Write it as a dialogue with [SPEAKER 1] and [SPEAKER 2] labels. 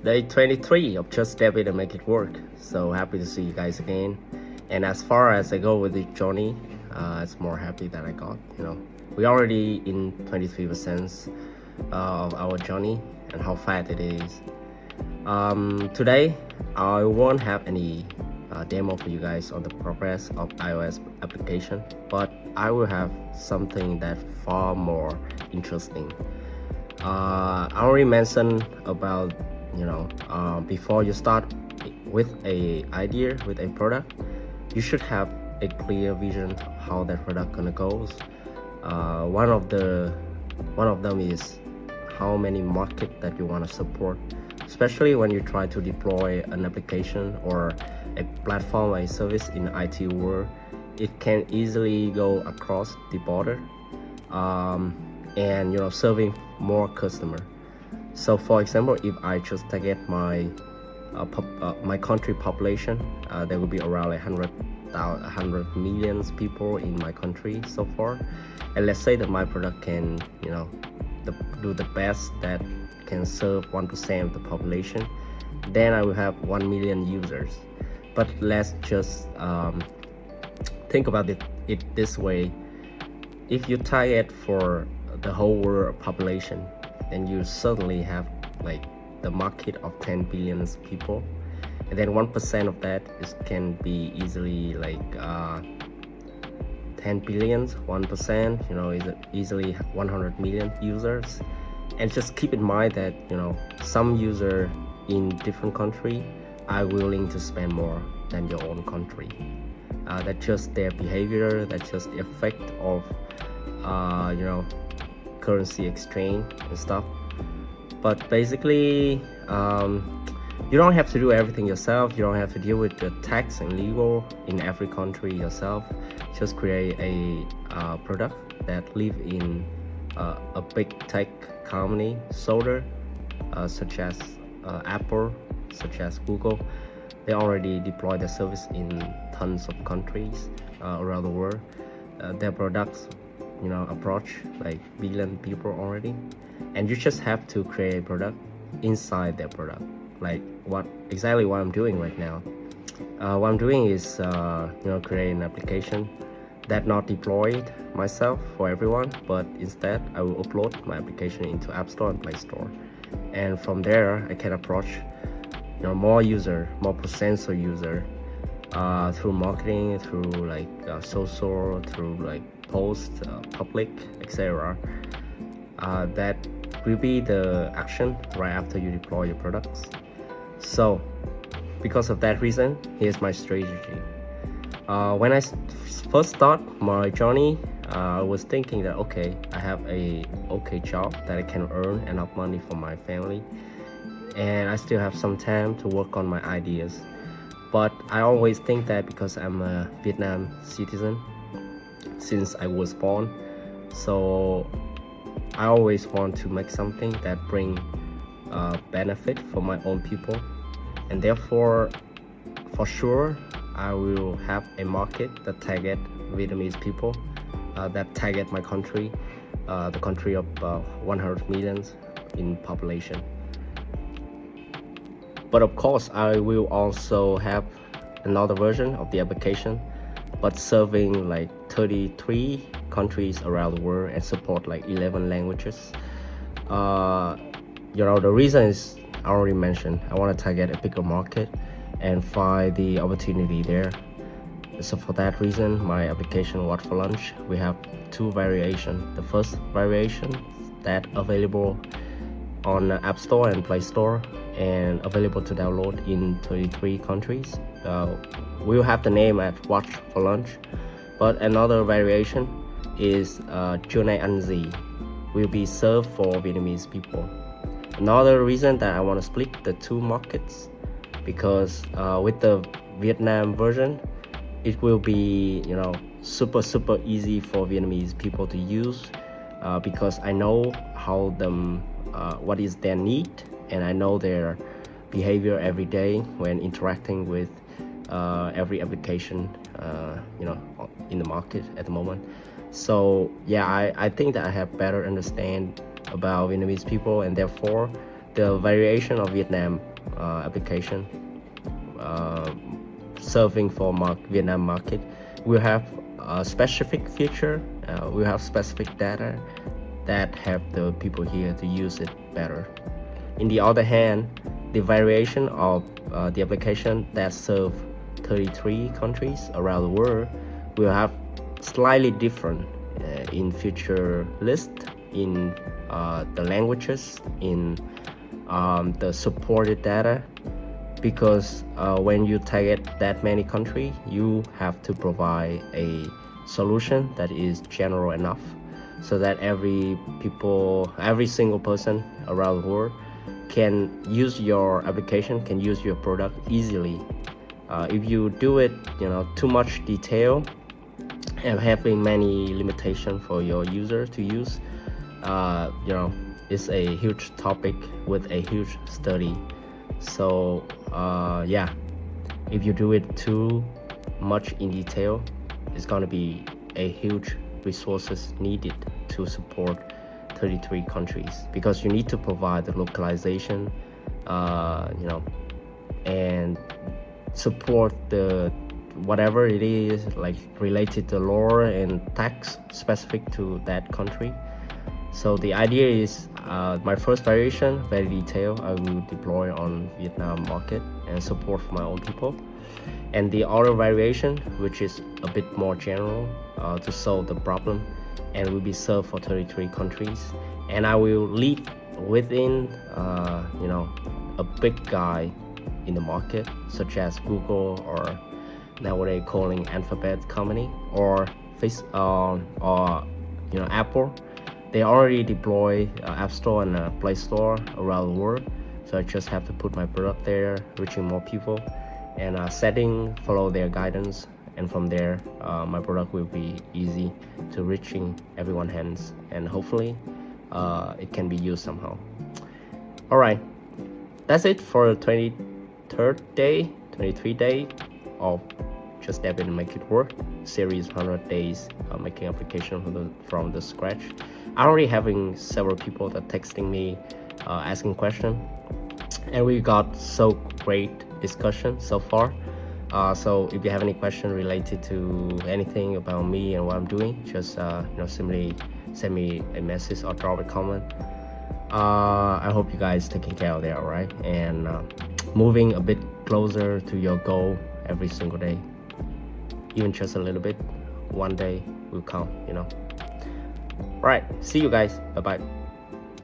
[SPEAKER 1] Day 23 of Just Debit and Make It Work. So happy to see you guys again. And as far as I go with the journey, it's more happy that I got. We already in 23% of our journey and how fast it is. Today, I won't have any demo for you guys on the progress of iOS application, but I will have something that far more interesting. I already mentioned about before you start with a idea with a product, you should have a clear vision how that product gonna goes. One of them is how many market that you want to support, especially when you try to deploy an application or a platform or a service in IT world. It can easily go across the border, and serving more customer. So for example, if I just target my country population, there will be around 100 million people in my country so far, and let's say that my product can do the best that can serve 1% of the population, then I will have 1 million users. But let's just think about it this way. If you target for the whole world population, then you suddenly have like the market of 10 billion people, and then 1% of that can be easily like 10 billion. 1% is easily 100 million users. And just keep in mind that some user in different country are willing to spend more than your own country. That's just their behavior, that's just the effect of currency exchange and stuff. But basically, you don't have to do everything yourself. You don't have to deal with the tax and legal in every country yourself. Just create a product that live in a big tech company, such as Apple, such as Google. They already deploy their service in tons of countries around the world. Their products approach like billion people already, and you just have to create a product inside their product, like what I'm doing right now. What I'm doing is create an application that not deployed myself for everyone, but instead I will upload my application into App Store and Play Store, and from there I can approach more potential user through marketing, through like social, through like post, public, etc. That will be the action right after you deploy your products. So because of that reason, here's my strategy. When I first start my journey, I was thinking that okay, I have a okay job that I can earn enough money for my family, and I still have some time to work on my ideas. But I always think that because I'm a Vietnam citizen since I was born, so I always want to make something that bring benefit for my own people, and therefore for sure I will have a market that target Vietnamese people, that target my country, the country of 100 millions in population. But of course, I will also have another version of the application, but serving like 33 countries around the world and support like 11 languages. The reason is I already mentioned. I want to target a bigger market and find the opportunity there. So for that reason, my application What for Lunch, we have two variations. The first variation that available on App Store and Play Store and available to download in 33 countries. We'll have the name at Watch for Lunch, but another variation is Journey Ăn Gì, will be served for Vietnamese people. Another reason that I want to split the two markets, because with the Vietnam version, it will be super easy for Vietnamese people to use, because I know how what is their need, and I know their behavior every day when interacting with every application in the market at the moment. So yeah, I think that I have better understand about Vietnamese people, and therefore the variation of Vietnam application serving for Vietnam market, we have a specific feature, we have specific data that help the people here to use it better. In the other hand, the variation of the application that serve 33 countries around the world will have slightly different in feature list, in the languages, in the supported data, because when you target that many countries, you have to provide a solution that is general enough so that every single person around the world can use your application, can use your product easily. If you do it, too much detail and having many limitations for your user to use, it's a huge topic with a huge study. So yeah, if you do it too much in detail, it's going to be a huge resources needed to support 33 countries, because you need to provide the localization, and support the whatever it is, like related to law and tax specific to that country. So the idea is, my first variation, very detailed, I will deploy on Vietnam market and support for my own people. And the other variation, which is a bit more general, to solve the problem, and will be served for 33 countries. And I will lead within, a big guy in the market, such as Google, or now what they're calling Alphabet company, or Apple. They already deploy App Store and Play Store around the world. So I just have to put my product there, reaching more people, and follow their guidance. And from there, my product will be easy to reaching everyone's hands, and hopefully it can be used somehow. All right, that's it for the 23 day of Just Debit and Make It Work series, 100 days making application from the scratch. I'm already having several people that texting me, asking questions, and we got so great discussion so far. So if you have any question related to anything about me and what I'm doing, just simply send me a message or drop a comment. I hope you guys taking care of that, all right? And moving a bit closer to your goal every single day, even just a little bit, one day will count. All right, see you guys. Bye bye.